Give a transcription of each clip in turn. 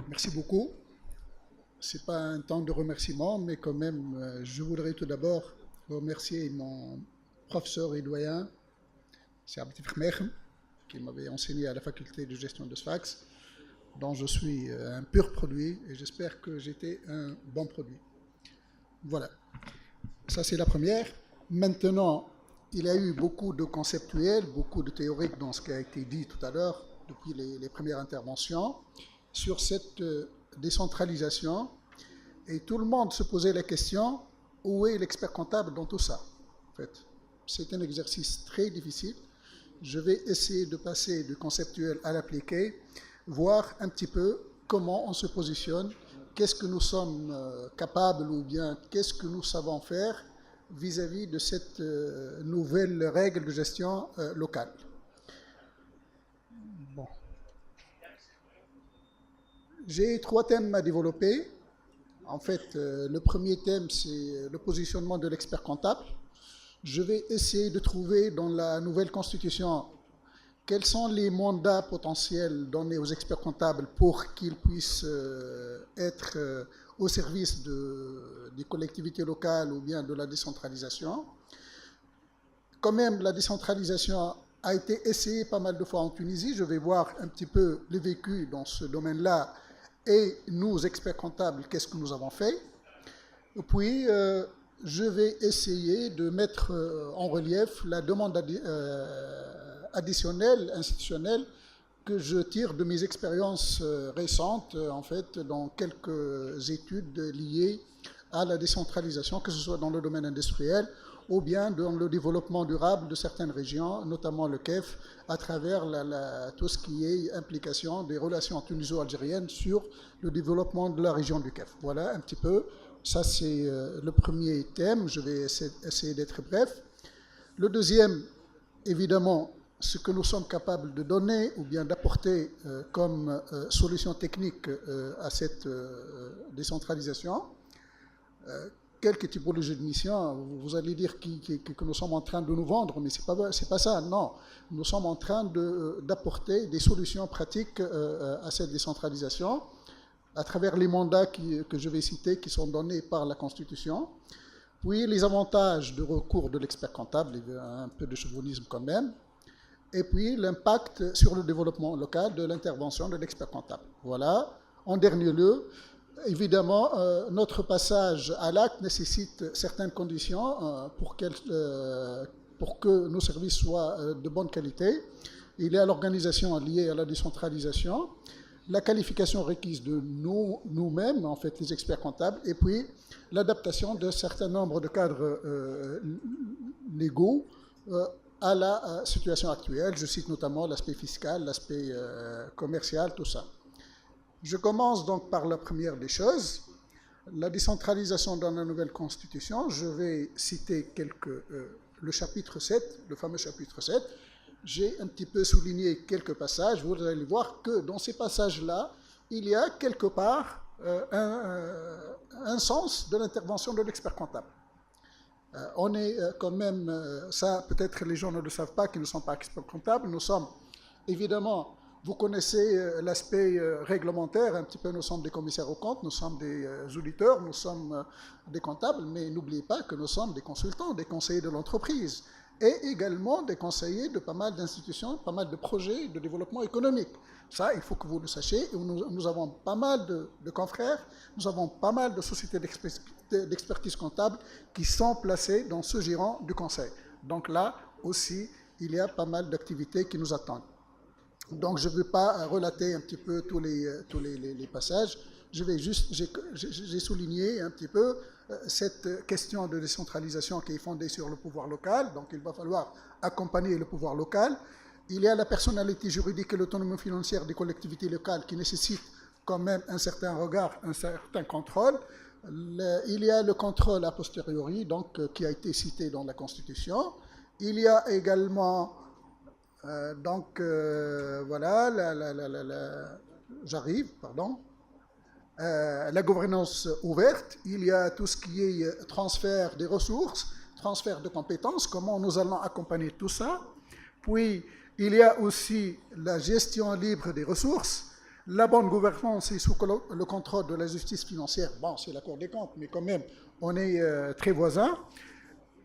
Merci beaucoup. Ce n'est pas un temps de remerciement, mais quand même, je voudrais tout d'abord remercier mon professeur et doyen, c'est Abdi Fkhmechem, qui m'avait enseigné à la faculté de gestion de Sfax, dont je suis un pur produit et j'espère que j'étais un bon produit. Voilà, ça c'est la première. Maintenant, il y a eu beaucoup de conceptuels, beaucoup de théoriques dans ce qui a été dit tout à l'heure, depuis les premières interventions, sur cette décentralisation. Et tout le monde se posait la question, où est l'expert comptable dans tout ça? En fait, c'est un exercice très difficile. Je vais essayer de passer du conceptuel à l'appliqué, voir un petit peu comment on se positionne, qu'est-ce que nous sommes capables ou bien qu'est-ce que nous savons faire vis-à-vis de cette nouvelle règle de gestion locale. Bon. J'ai 3 thèmes à développer. En fait, le premier thème, c'est le positionnement de l'expert comptable. Je vais essayer de trouver dans la nouvelle constitution quels sont les mandats potentiels donnés aux experts comptables pour qu'ils puissent être au service des collectivités locales ou bien de la décentralisation. Quand même, la décentralisation a été essayée pas mal de fois en Tunisie. Je vais voir un petit peu le vécu dans ce domaine-là et nous, experts comptables, qu'est-ce que nous avons fait. Et puis, je vais essayer de mettre en relief la demande additionnelle, institutionnelle, que je tire de mes expériences récentes, en fait, dans quelques études liées à la décentralisation, que ce soit dans le domaine industriel ou bien dans le développement durable de certaines régions, notamment le KEF, à travers tout ce qui est implication des relations tuniso-algériennes sur le développement de la région du KEF. Voilà un petit peu, ça c'est le premier thème, je vais essayer d'être bref. Le deuxième, évidemment, ce que nous sommes capables de donner ou bien d'apporter comme solution technique à cette décentralisation. Quelques typologies de missions, vous allez dire que nous sommes en train de nous vendre, mais ce n'est pas ça, non. Nous sommes en train d'apporter des solutions pratiques à cette décentralisation à travers les mandats que je vais citer qui sont donnés par la Constitution, puis les avantages de recours de l'expert comptable, un peu de chauvinisme quand même, et puis l'impact sur le développement local de l'intervention de l'expert comptable. Voilà. En dernier lieu, évidemment, notre passage à l'acte nécessite certaines conditions pour que nos services soient de bonne qualité. Il y a l'organisation liée à la décentralisation, la qualification requise de nous-mêmes, en fait, les experts comptables, et puis l'adaptation d'un certain nombre de cadres légaux à la situation actuelle. Je cite notamment l'aspect fiscal, l'aspect commercial, tout ça. Je commence donc par la première des choses, la décentralisation dans la nouvelle constitution. Je vais citer le chapitre 7, le fameux chapitre 7. J'ai un petit peu souligné quelques passages. Vous allez voir que dans ces passages-là, il y a quelque part un sens de l'intervention de l'expert comptable. On est quand même, ça peut-être les gens ne le savent pas, qui ne sont pas experts comptables, nous sommes évidemment... Vous connaissez l'aspect réglementaire, un petit peu, nous sommes des commissaires aux comptes, nous sommes des auditeurs, nous sommes des comptables, mais n'oubliez pas que nous sommes des consultants, des conseillers de l'entreprise, et également des conseillers de pas mal d'institutions, pas mal de projets de développement économique. Ça, il faut que vous le sachiez. Nous avons pas mal de confrères, nous avons pas mal de sociétés d'expertise comptable qui sont placées dans ce giron du conseil. Donc là aussi, il y a pas mal d'activités qui nous attendent. Donc, je ne vais pas relater un petit peu tous les passages. J'ai souligné un petit peu cette question de décentralisation qui est fondée sur le pouvoir local. Donc, il va falloir accompagner le pouvoir local. Il y a la personnalité juridique et l'autonomie financière des collectivités locales qui nécessitent quand même un certain regard, un certain contrôle. Il y a le contrôle a posteriori, donc, qui a été cité dans la Constitution. Il y a également... voilà, j'arrive, pardon. La gouvernance ouverte, il y a tout ce qui est transfert des ressources, transfert de compétences, comment nous allons accompagner tout ça. Puis, il y a aussi la gestion libre des ressources, La bonne gouvernance est sous le contrôle de la justice financière. Bon, c'est la Cour des comptes, mais quand même, on est très voisins.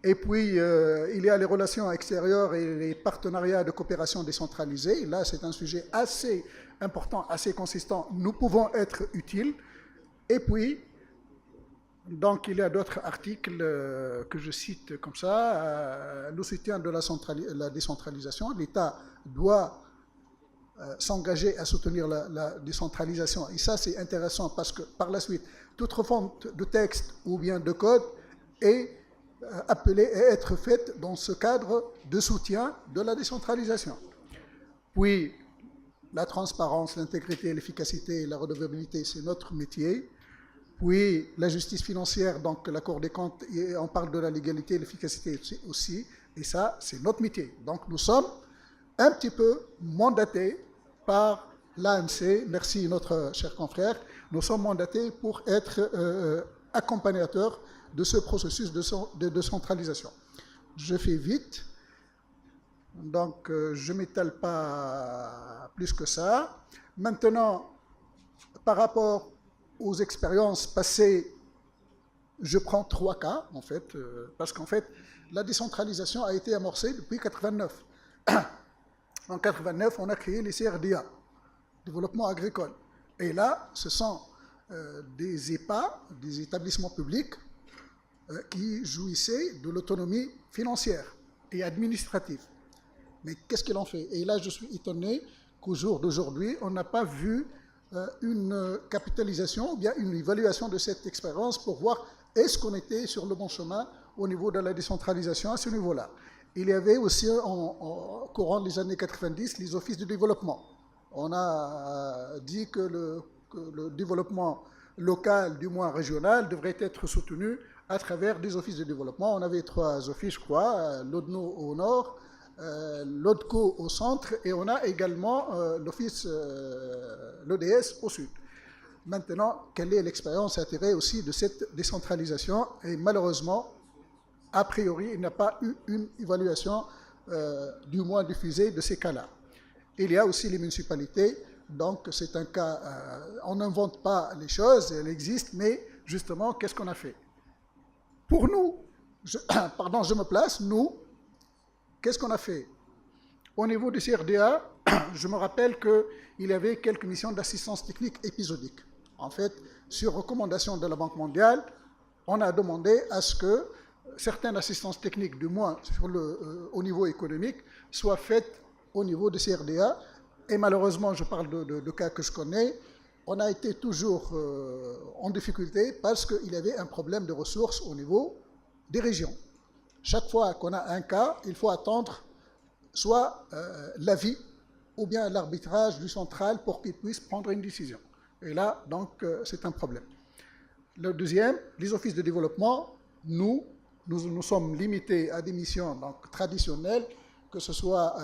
Et puis, il y a les relations extérieures et les partenariats de coopération décentralisés. Là, c'est un sujet assez important, assez consistant. Nous pouvons être utiles. Et puis, donc, il y a d'autres articles que je cite comme ça. Le soutien de la décentralisation. L'État doit s'engager à soutenir la décentralisation. Et ça, c'est intéressant parce que, par la suite, toute refonte de texte ou bien de code est appelée à être faite dans ce cadre de soutien de la décentralisation. Puis, la transparence, l'intégrité, l'efficacité et la redevabilité, c'est notre métier. Puis, la justice financière, donc la Cour des comptes, on parle de la légalité et l'efficacité aussi, et ça, c'est notre métier. Donc, nous sommes un petit peu mandatés par l'AMC, merci notre cher confrère, nous sommes mandatés pour être accompagnateurs de ce processus de décentralisation. Je fais vite, donc je ne m'étale pas plus que ça. Maintenant, par rapport aux expériences passées, je prends 3 cas, en fait, parce qu'en fait, la décentralisation a été amorcée depuis 1989. En 1989, on a créé les CRDA, développement agricole. Et là, ce sont des EPA, des établissements publics, qui jouissaient de l'autonomie financière et administrative. Mais qu'est-ce qu'ils ont fait? Et là, je suis étonné qu'au jour d'aujourd'hui, on n'a pas vu une capitalisation ou bien une évaluation de cette expérience pour voir est-ce qu'on était sur le bon chemin au niveau de la décentralisation à ce niveau-là. Il y avait aussi, au courant des années 90, les offices de développement. On a dit que le développement local, du moins régional, devrait être soutenu à travers des offices de développement. On avait 3 offices, je crois, l'ODNO au nord, l'ODCO au centre, et on a également l'office, l'ODS au sud. Maintenant, quelle est l'expérience attirée aussi de cette décentralisation? Et malheureusement, a priori, il n'y a pas eu une évaluation, du moins diffusée, de ces cas-là. Il y a aussi les municipalités, donc c'est un cas, on n'invente pas les choses, elles existent, mais justement, qu'est-ce qu'on a fait? Pour nous, pardon, je me place, nous, qu'est-ce qu'on a fait? Au niveau du CRDA, je me rappelle qu'il y avait quelques missions d'assistance technique épisodique. En fait, sur recommandation de la Banque mondiale, on a demandé à ce que certaines assistances techniques, du moins au niveau économique, soient faites au niveau du CRDA. Et malheureusement, je parle de cas que je connais, on a été toujours en difficulté parce qu'il y avait un problème de ressources au niveau des régions. Chaque fois qu'on a un cas, il faut attendre soit l'avis ou bien l'arbitrage du central pour qu'il puisse prendre une décision. Et là, donc, c'est un problème. Le deuxième, les offices de développement, nous sommes limités à des missions donc, traditionnelles, que ce soit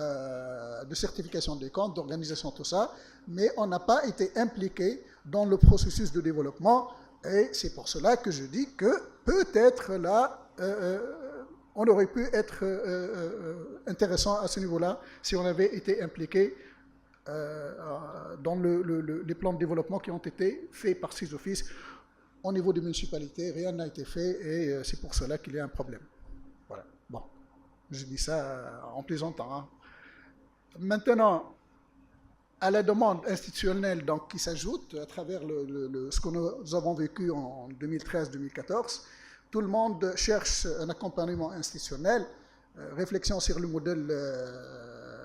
de certification des comptes, d'organisation, tout ça, mais on n'a pas été impliqué dans le processus de développement, et c'est pour cela que je dis que peut-être là, on aurait pu être intéressant à ce niveau-là si on avait été impliqué dans les plans de développement qui ont été faits par ces offices. Au niveau des municipalités, rien n'a été fait et c'est pour cela qu'il y a un problème. Voilà. Bon, je dis ça en plaisantant. Hein. Maintenant, à la demande institutionnelle donc, qui s'ajoute à travers ce que nous avons vécu en 2013-2014, tout le monde cherche un accompagnement institutionnel, réflexion sur le modèle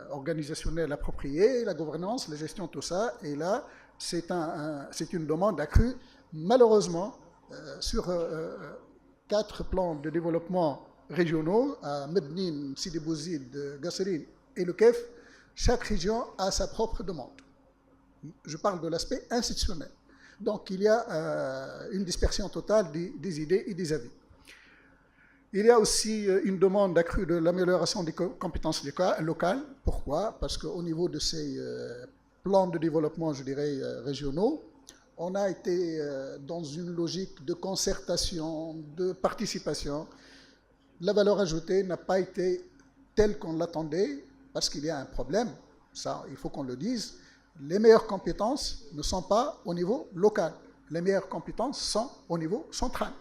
organisationnel approprié, la gouvernance, la gestion, tout ça. Et là, c'est une demande accrue. Malheureusement, sur 4 plans de développement régionaux, à Mednin, Sidi Bouzid, Gasserine et le KEF, chaque région a sa propre demande. Je parle de l'aspect institutionnel. Donc, il y a une dispersion totale des idées et des avis. Il y a aussi une demande accrue de l'amélioration des compétences locales. Pourquoi? Parce qu'au niveau de ces plans de développement, je dirais, régionaux, on a été dans une logique de concertation, de participation. La valeur ajoutée n'a pas été telle qu'on l'attendait, parce qu'il y a un problème, ça, il faut qu'on le dise. les meilleures compétences ne sont pas au niveau local. Les meilleures compétences sont au niveau central.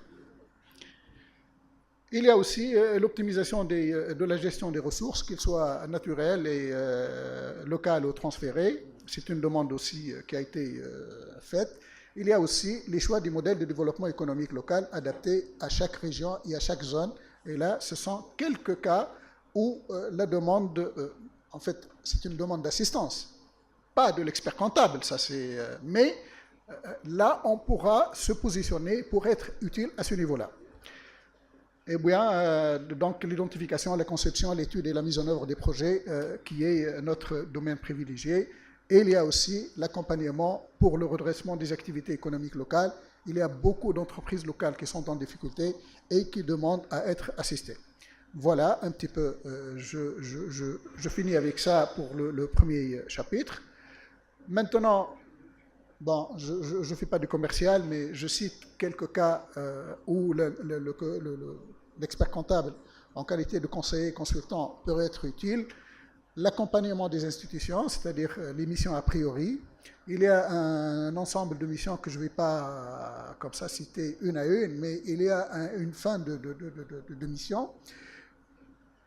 Il y a aussi l'optimisation de la gestion des ressources, qu'elles soient naturelles et locales ou transférées. C'est une demande aussi qui a été faite. Il y a aussi les choix du modèle de développement économique local adapté à chaque région et à chaque zone. Et là, ce sont quelques cas où la demande, en fait, c'est une demande d'assistance, pas de l'expert comptable, ça c'est. Mais là, on pourra se positionner pour être utile à ce niveau-là. Et bien, donc l'identification, la conception, l'étude et la mise en œuvre des projets qui est notre domaine privilégié. Et il y a aussi l'accompagnement pour le redressement des activités économiques locales. Il y a beaucoup d'entreprises locales qui sont en difficulté et qui demandent à être assistées. Voilà un petit peu, je finis avec ça pour le premier chapitre. Maintenant, bon, je ne fais pas du commercial, mais je cite quelques cas où l'expert comptable, en qualité de conseiller consultant, peut être utile. L'accompagnement des institutions, c'est-à-dire les missions a priori. Il y a un ensemble de missions que je ne vais pas comme ça citer une à une, mais il y a une fin de mission.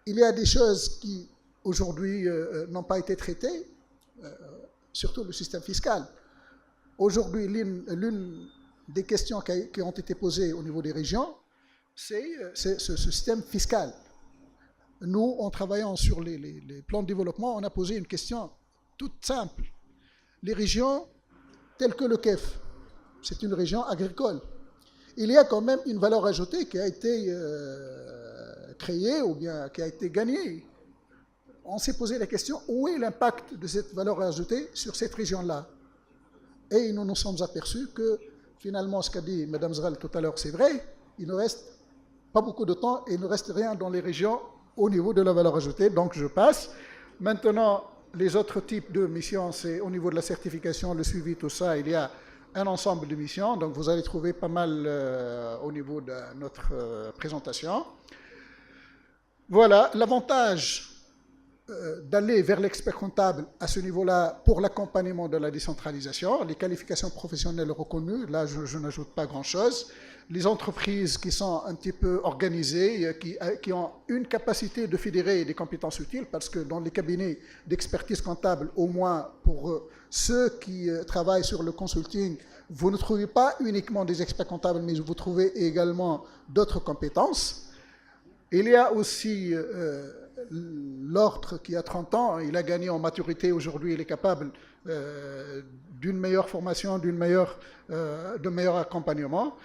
Il y a des choses qui, aujourd'hui, n'ont pas été traitées, surtout le système fiscal. Aujourd'hui, l'une des questions qui ont été posées au niveau des régions, c'est ce système fiscal. Nous, en travaillant sur les plans de développement, on a posé une question toute simple. Les régions, telles que le KEF, c'est une région agricole. Il y a quand même une valeur ajoutée qui a été créée ou bien qui a été gagnée. On s'est posé la question, où est l'impact de cette valeur ajoutée sur cette région-là? Et nous nous sommes aperçus que finalement, ce qu'a dit Mme Zral tout à l'heure, c'est vrai, il ne reste pas beaucoup de temps et il ne reste rien dans les régions au niveau de la valeur ajoutée, donc je passe. Maintenant, les autres types de missions, c'est au niveau de la certification, le suivi, tout ça, il y a un ensemble de missions, donc vous allez trouver pas mal au niveau de notre présentation. Voilà, l'avantage d'aller vers l'expert comptable à ce niveau-là pour l'accompagnement de la décentralisation, les qualifications professionnelles reconnues, là je n'ajoute pas grand-chose, les entreprises qui sont un petit peu organisées, qui ont une capacité de fédérer des compétences utiles, parce que dans les cabinets d'expertise comptable, au moins pour ceux qui travaillent sur le consulting, vous ne trouvez pas uniquement des experts comptables, mais vous trouvez également d'autres compétences. Il y a aussi l'ordre qui a 30 ans, il a gagné en maturité, aujourd'hui il est capable d'une meilleure formation, de meilleur accompagnement.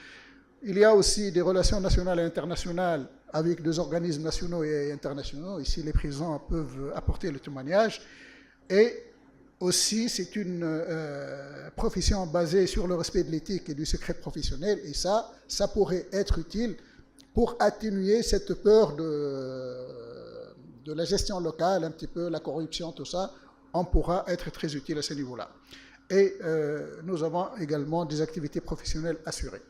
Il y a aussi des relations nationales et internationales avec des organismes nationaux et internationaux. Ici, les présidents peuvent apporter le témoignage. Et aussi, c'est une profession basée sur le respect de l'éthique et du secret professionnel. Et ça pourrait être utile pour atténuer cette peur de la gestion locale, un petit peu la corruption, tout ça. On pourra être très utile à ce niveau-là. Et nous avons également des activités professionnelles assurées.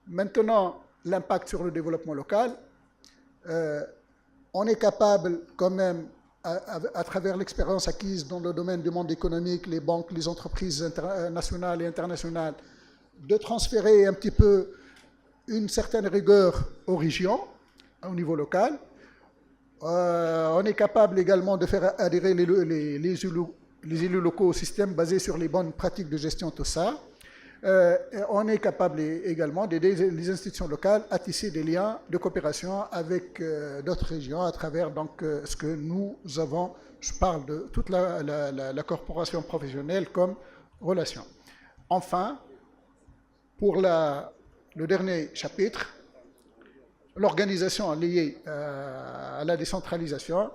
Maintenant, l'impact sur le développement local, on est capable quand même, à travers l'expérience acquise dans le domaine du monde économique, les banques, les entreprises nationales et internationales, de transférer un petit peu une certaine rigueur aux régions, au niveau local. On est capable également de faire adhérer les élus locaux au système basé sur les bonnes pratiques de gestion, tout ça. On est capable également d'aider les institutions locales à tisser des liens de coopération avec d'autres régions à travers donc, ce que nous avons, je parle de toute la corporation professionnelle comme relation. Enfin, pour le dernier chapitre, l'organisation liée à la décentralisation,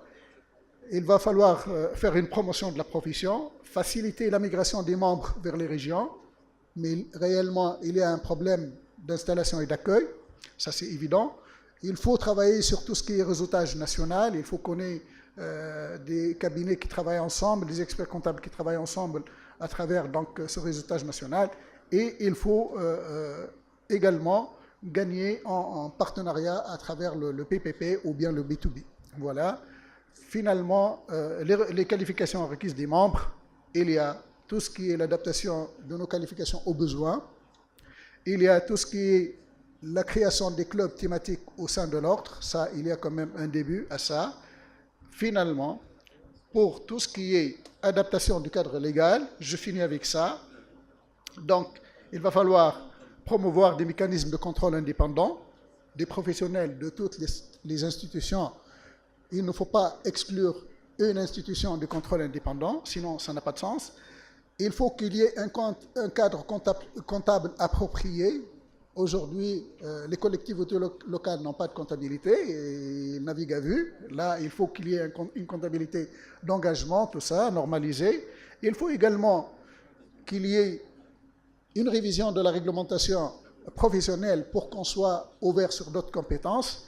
il va falloir faire une promotion de la profession, faciliter la migration des membres vers les régions, mais réellement, il y a un problème d'installation et d'accueil, ça c'est évident. Il faut travailler sur tout ce qui est réseautage national, il faut qu'on ait des cabinets qui travaillent ensemble, des experts comptables qui travaillent ensemble à travers donc, ce réseautage national, et il faut également gagner en partenariat à travers le PPP ou bien le B2B. Voilà. Finalement, les qualifications requises des membres, il y a tout ce qui est l'adaptation de nos qualifications aux besoins. Il y a tout ce qui est la création des clubs thématiques au sein de l'ordre. Ça, il y a quand même un début à ça. Finalement, pour tout ce qui est adaptation du cadre légal, je finis avec ça. Donc, il va falloir promouvoir des mécanismes de contrôle indépendants, des professionnels de toutes les institutions. Il ne faut pas exclure une institution de contrôle indépendant, sinon ça n'a pas de sens. Il faut qu'il y ait un cadre comptable approprié. Aujourd'hui, les collectivités locales n'ont pas de comptabilité et ils naviguent à vue. Là, il faut qu'il y ait une comptabilité d'engagement, tout ça, normalisée. Il faut également qu'il y ait une révision de la réglementation professionnelle pour qu'on soit ouvert sur d'autres compétences.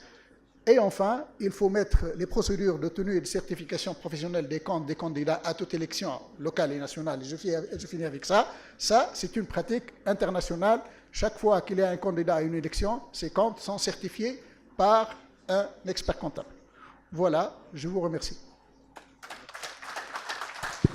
Et enfin, il faut mettre les procédures de tenue et de certification professionnelle des comptes des candidats à toute élection locale et nationale. Et je finis avec ça. Ça, c'est une pratique internationale. Chaque fois qu'il y a un candidat à une élection, ces comptes sont certifiés par un expert comptable. Voilà, je vous remercie.